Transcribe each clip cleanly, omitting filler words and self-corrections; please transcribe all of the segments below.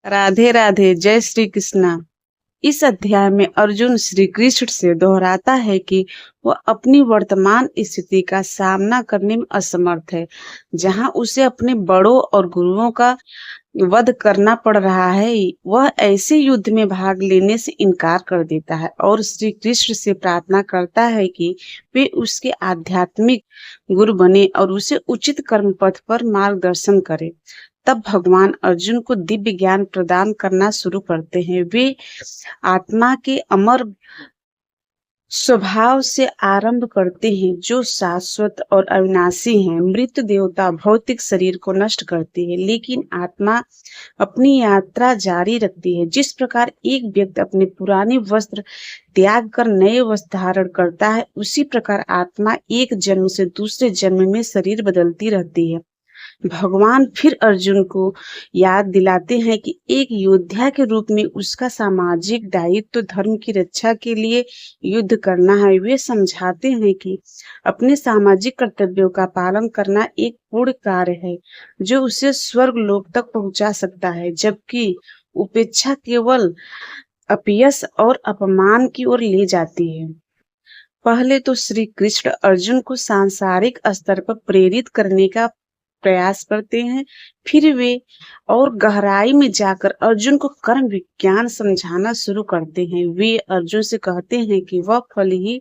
राधे राधे। जय श्री कृष्णा। इस अध्याय में अर्जुन श्री कृष्ण से दोहराता है कि वह अपनी वर्तमान स्थिति का सामना करने में असमर्थ है, जहां उसे अपने बड़ों और गुरुओं का वध करना पड़ रहा है। वह ऐसे युद्ध में भाग लेने से इनकार कर देता है और श्री कृष्ण से प्रार्थना करता है कि वे उसके आध्यात्मिक गुरु बने और उसे उचित कर्म पथ पर मार्गदर्शन करें। तब भगवान अर्जुन को दिव्य ज्ञान प्रदान करना शुरू करते हैं। वे आत्मा के अमर स्वभाव से आरंभ करते हैं, जो शाश्वत और अविनाशी हैं। मृत देवता भौतिक शरीर को नष्ट करती है, लेकिन आत्मा अपनी यात्रा जारी रखती है। जिस प्रकार एक व्यक्ति अपने पुराने वस्त्र त्याग कर नए वस्त्र धारण करता है, उसी प्रकार आत्मा एक जन्म से दूसरे जन्म में शरीर बदलती रहती है। भगवान फिर अर्जुन को याद दिलाते हैं कि एक योद्धा के रूप में उसका सामाजिक दायित्व धर्म की रक्षा के लिए युद्ध करना है। वे समझाते हैं कि अपने सामाजिक कर्तव्यों का पालन करना एक पूर्ण कार्य है, जो उसे स्वर्ग लोक तक पहुंचा सकता है, जबकि उपेक्षा केवल अपयश और अपमान की ओर ले जाती है। पहले तो श्री कृष्ण अर्जुन को सांसारिक स्तर पर प्रेरित करने का प्रयास करते हैं, फिर वे और गहराई में जाकर अर्जुन को कर्म विज्ञान समझाना शुरू करते हैं। वे अर्जुन से कहते हैं कि वह फल ही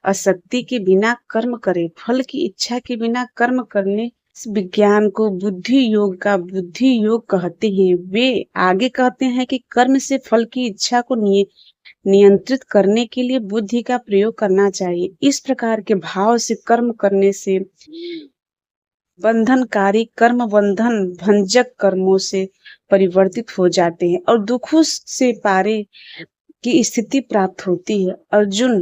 आसक्ति के बिना कर्म करे, फल की इच्छा के बिना कर्म करने। इस विज्ञान को बुद्धि योग का बुद्धि योग कहते हैं। वे आगे कहते हैं कि कर्म से फल की इच्छा को नियंत्रित करने के लिए बुद्धि का प्रयोग करना चाहिए। इस प्रकार के भाव से कर्म करने से बंधनकारी कर्म बंधन भंजक कर्मों से परिवर्तित हो जाते हैं और दुखों से पारे की स्थिति प्राप्त होती है। अर्जुन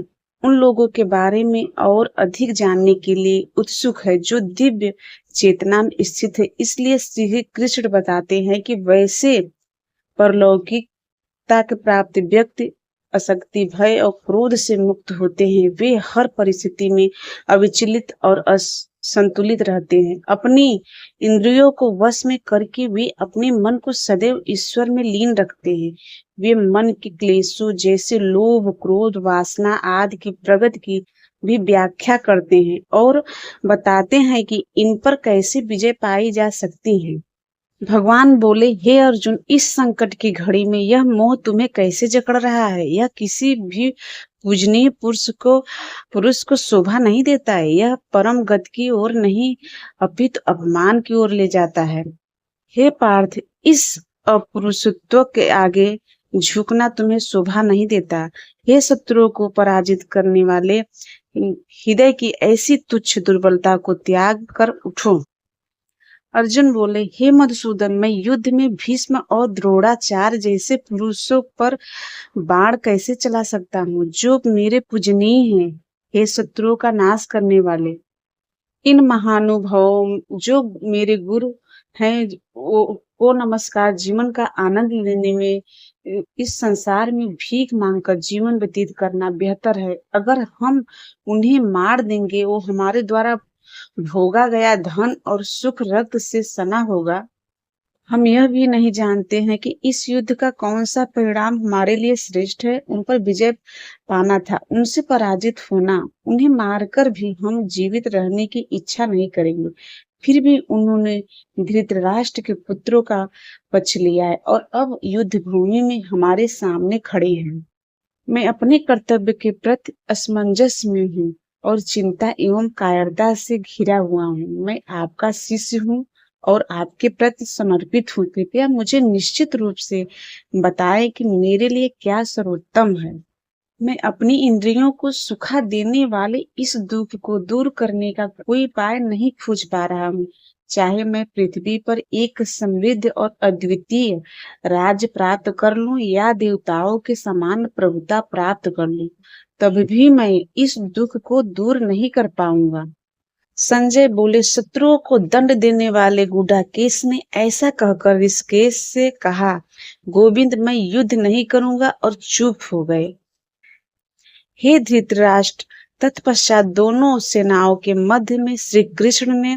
उन लोगों के बारे में और अधिक जानने के लिए उत्सुक है जो दिव्य चेतना में स्थित है। इसलिए श्री कृष्ण बताते हैं कि वैसे परलौकिकता के प्राप्त व्यक्ति आसक्ति, भय और क्रोध से मुक्त होते हैं। वे हर परिस्थिति में अविचलित और संतुलित रहते हैं। अपनी इंद्रियों को वश में करके वे अपने मन को सदैव ईश्वर में लीन रखते हैं। वे मन के क्लेशों जैसे लोभ, क्रोध, वासना आदि की प्रगति की भी व्याख्या करते हैं और बताते हैं कि इन पर कैसे विजय पाई जा सकती है। भगवान बोले, हे अर्जुन, इस संकट की घड़ी में यह मोह तुम्हें कैसे जकड़ रहा है? यह किसी भी पूजनीय पुरुष को शोभा नहीं देता है। यह परम गति की ओर नहीं, अपितु अपमान की ओर ले जाता है। हे पार्थ, इस अपरुषत्व के आगे झुकना तुम्हें शोभा नहीं देता। हे शत्रुओं को पराजित करने वाले हृदय की ऐसी तुच्छ दुर्बलता को त्याग कर उठो। अर्जुन बोले, हे मधुसूदन, मैं युद्ध में भीष्म और द्रोणाचार्य जैसे पुरुषों पर बाण कैसे चला सकता हूँ, जो मेरे पूजनीय हैं। हे शत्रुओं का नाश करने वाले, इन महानुभावों जो मेरे गुरु हैं, वो नमस्कार। जीवन का आनंद लेने में इस संसार में भीख मांगकर जीवन व्यतीत करना बेहतर है। अगर हम उन्हें मार देंगे, वो हमारे द्वारा भोगा गया धन और सुख रक्त से सना होगा। हम यह भी नहीं जानते हैं कि इस युद्ध का कौन सा परिणाम हमारे लिए श्रेष्ठ है। उन पर विजय पाना था, उनसे पराजित होना। उन्हें मारकर भी हम जीवित रहने की इच्छा नहीं करेंगे। फिर भी उन्होंने धृतराष्ट्र के पुत्रों का पक्ष लिया है और अब युद्ध भूमि में हमारे सामने खड़े हैं। मैं अपने कर्तव्य के प्रति असमंजस में हूँ और चिंता एवं कायरता से घिरा हुआ हूँ। मैं आपका शिष्य हूँ और आपके प्रति समर्पित हूँ। कृपया मुझे निश्चित रूप से बताएं कि मेरे लिए क्या सर्वोत्तम है। मैं अपनी इंद्रियों को सुखा देने वाले इस दुख को दूर करने का कोई उपाय नहीं खोज पा रहा हूँ। चाहे मैं पृथ्वी पर एक समृद्ध और अद्वितीय राज्य प्राप्त कर लूं या देवताओं के समान प्रभुता प्राप्त कर लूं, तब भी मैं इस दुख को दूर नहीं कर पाऊंगा। संजय बोले, शत्रुओं को दंड देने वाले गुडाकेश ने ऐसा कहकर ऋषिकेश से कहा, गोविंद, मैं युद्ध नहीं करूंगा, और चुप हो गए। हे धृतराष्ट्र, तत्पश्चात दोनों सेनाओं के मध्य में श्री कृष्ण ने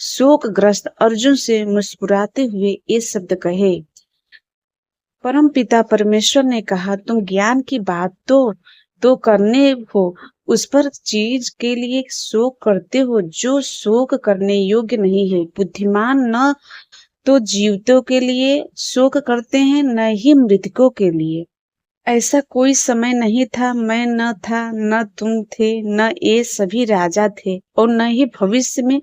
शोकग्रस्त अर्जुन से मुस्कुराते हुए ये शब्द कहे, परम पिता परमेश्वर ने कहा, तुम ज्ञान की बात तो करने हो, उस पर चीज के लिए शोक करते हो जो शोक करने योग्य नहीं है। बुद्धिमान न तो जीवितों के लिए शोक करते हैं, न ही मृतकों के लिए। ऐसा कोई समय नहीं था, मैं न था, न तुम थे, न ये सभी राजा थे, और न ही भविष्य में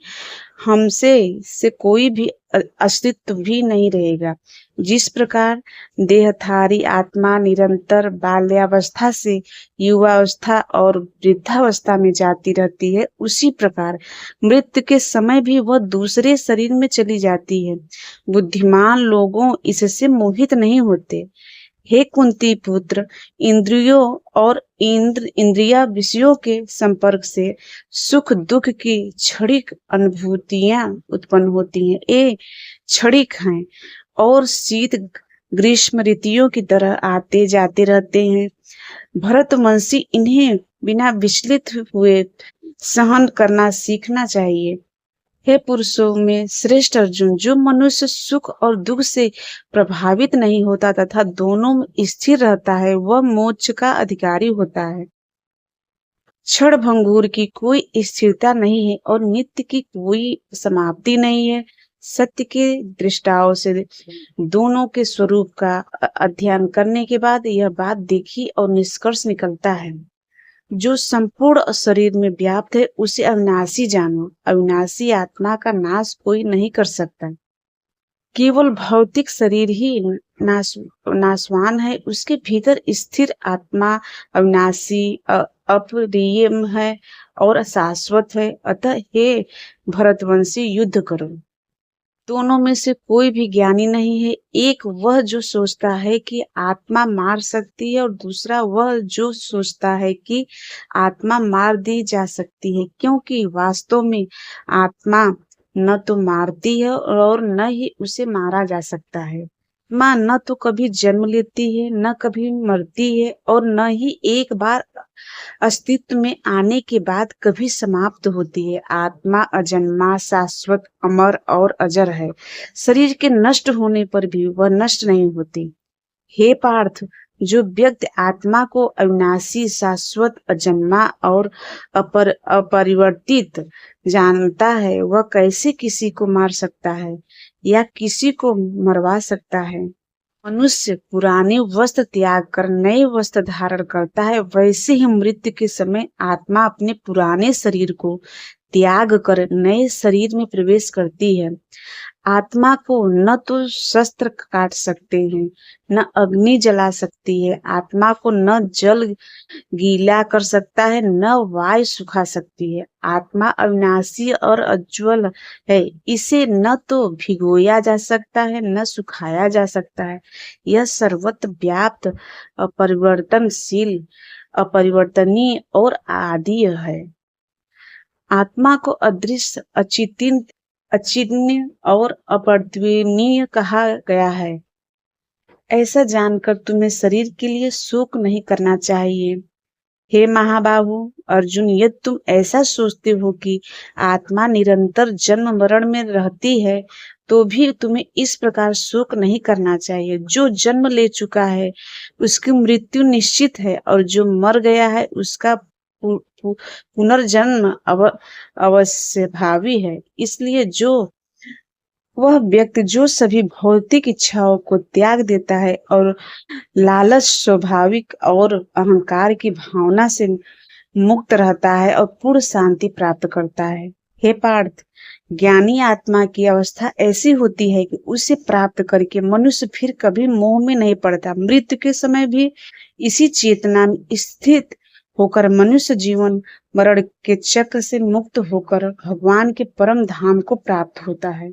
हमसे से कोई भी अस्तित्व भी नहीं रहेगा। जिस प्रकार देहधारी आत्मा निरंतर बाल्यावस्था से युवावस्था और वृद्धावस्था में जाती रहती है, उसी प्रकार मृत्यु के समय भी वह दूसरे शरीर में चली जाती है। बुद्धिमान लोगों इससे मोहित नहीं होते। हे कुंती पुत्र, इंद्रियों और इंद्रिया विषयों के संपर्क से सुख दुख की क्षणिक अनुभूतियां उत्पन्न होती हैं। ये क्षणिक हैं और शीत ग्रीष्म ऋतुओं की तरह आते जाते रहते हैं। भरतवंशी इन्हें बिना विचलित हुए सहन करना सीखना चाहिए। हे पुरुषों में श्रेष्ठ अर्जुन, जो मनुष्य सुख और दुख से प्रभावित नहीं होता तथा दोनों में स्थिर रहता है, वह मोक्ष का अधिकारी होता है। क्षण भंगुर की कोई स्थिरता नहीं है और नित्य की कोई समाप्ति नहीं है। सत्य के दृष्टाओं से दोनों के स्वरूप का अध्ययन करने के बाद यह बात देखी और निष्कर्ष निकलता है, जो संपूर्ण शरीर में व्याप्त है उसे अविनाशी जानो। अविनाशी आत्मा का नाश कोई नहीं कर सकता। केवल भौतिक शरीर ही नाशवान है, उसके भीतर स्थिर आत्मा अविनाशी अपरियम है और शाश्वत है। अतः हे भरतवंशी, युद्ध करो। दोनों में से कोई भी ज्ञानी नहीं है। एक वह जो सोचता है कि आत्मा मार सकती है, और दूसरा वह जो सोचता है कि आत्मा मार दी जा सकती है, क्योंकि वास्तव में आत्मा न तो मारती है और न ही उसे मारा जा सकता है। माँ न तो कभी जन्म लेती है, न कभी मरती है, और न ही एक बार अस्तित्व में आने के बाद कभी समाप्त होती है। आत्मा अजन्मा, शाश्वत, अमर और अजर है। शरीर के नष्ट होने पर भी वह नष्ट नहीं होती। हे पार्थ, जो व्यक्ति आत्मा को अविनाशी, शाश्वत, अजन्मा और अपरिवर्तित जानता है, वह कैसे किसी को मार सकता है या किसी को मरवा सकता है। मनुष्य पुराने वस्त्र त्याग कर नए वस्त्र धारण करता है, वैसे ही मृत्यु के समय आत्मा अपने पुराने शरीर को त्याग कर नए शरीर में प्रवेश करती है। आत्मा को न तो शस्त्र काट सकते हैं, न अग्नि जला सकती है। आत्मा को न जल गीला कर सकता है, न वायु सुखा सकती है। आत्मा अविनाशी और अज्वल है, इसे न तो भिगोया जा सकता है, न सुखाया जा सकता है। यह सर्वत्र व्याप्त, अपरिवर्तनशील, अपरिवर्तनीय और आदि है। आत्मा को अदृश्य, अचिन्त्य और अपर्दनीय कहा गया है। ऐसा जानकर तुम्हें शरीर के लिए शोक नहीं करना चाहिए। हे महाबाहु अर्जुन, यदि तुम ऐसा सोचते हो कि आत्मा निरंतर जन्म मरण में रहती है, तो भी तुम्हें इस प्रकार शोक नहीं करना चाहिए। जो जन्म ले चुका है उसकी मृत्यु निश्चित है, और जो मर गया है उसका पुनर्जन्म अवश्य भावी है। इसलिए वह व्यक्ति जो सभी भौतिक इच्छाओं को त्याग देता है और लालच, स्वाभाविक और अहंकार की भावना से मुक्त रहता है और पूर्ण शांति प्राप्त करता है। हे पार्थ, ज्ञानी आत्मा की अवस्था ऐसी होती है कि उसे प्राप्त करके मनुष्य फिर कभी मोह में नहीं पड़ता। मृत्यु के समय भी इसी चेतना में स्थित होकर मनुष्य जीवन मरण के चक्र से मुक्त होकर भगवान के परम धाम को प्राप्त होता है।